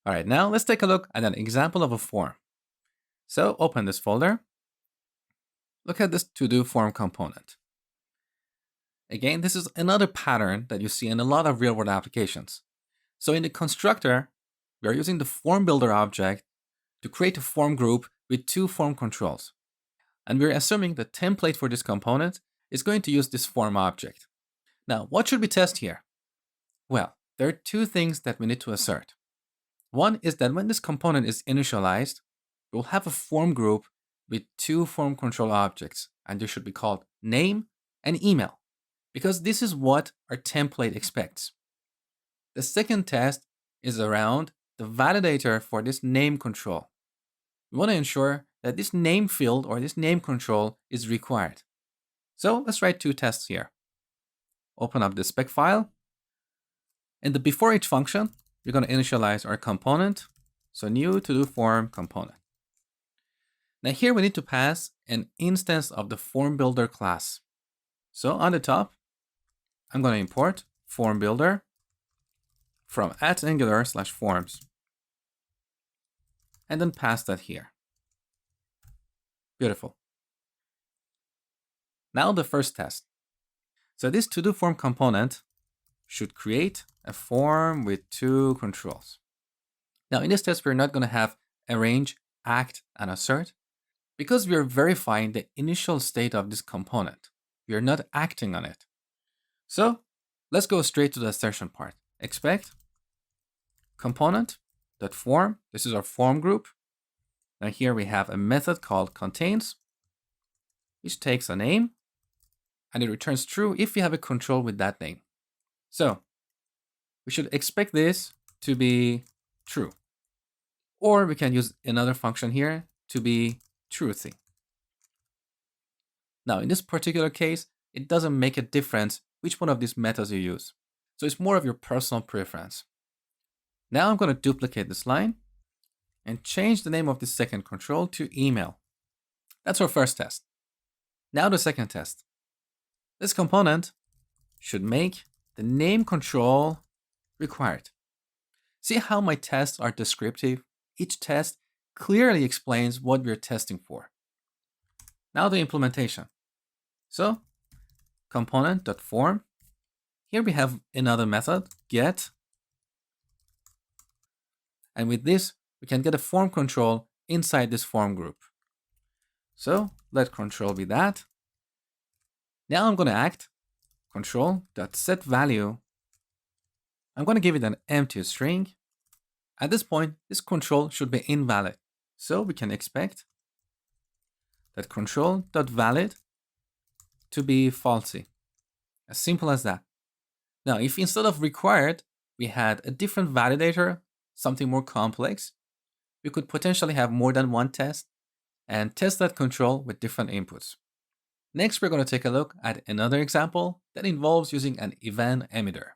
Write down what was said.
All right, now let's take a look at an example of a form. So open this folder. Look at this to-do form component. Again, this is another pattern that you see in a lot of real-world applications. So in the constructor, we are using the form builder object to create a form group with two form controls. And we're assuming the template for this component is going to use this form object. Now, what should we test here? Well, there are two things that we need to assert. One is that when this component is initialized, we'll have a form group with two form control objects, and they should be called name and email, because this is what our template expects. The second test is around the validator for this name control. We want to ensure that this name field or this name control is required. So let's write two tests here. Open up the spec file. In the before each function, we're going to initialize our component. So new to-do form component. Now here we need to pass an instance of the form builder class. So on the top, I'm going to import form builder from @Angular/forms. And then pass that here. Beautiful. Now the first test. So this to-do form component should create a form with two controls. Now in this test, we're not going to have arrange, act, and assert because we are verifying the initial state of this component. We are not acting on it. So let's go straight to the assertion part. Expect component.form. This is our form group. Now here we have a method called contains, which takes a name, and it returns true if we have a control with that name. So we should expect this to be true. Or we can use another function here to be truthy. Now in this particular case, it doesn't make a difference which one of these methods you use. So it's more of your personal preference. Now I'm going to duplicate this line and change the name of the second control to email. That's our first test. Now the second test. This component should make the name control required. See how my tests are descriptive? Each test clearly explains what we're testing for. Now the implementation. So component.form. Here we have another method, get. And with this, we can get a form control inside this form group. So let control be that. Now I'm going to act control.setValue. I'm going to give it an empty string. At this point, this control should be invalid. So we can expect that control.valid to be falsy. As simple as that. Now, if instead of required, we had a different validator, something more complex, we could potentially have more than one test and test that control with different inputs. Next, we're going to take a look at another example that involves using an event emitter.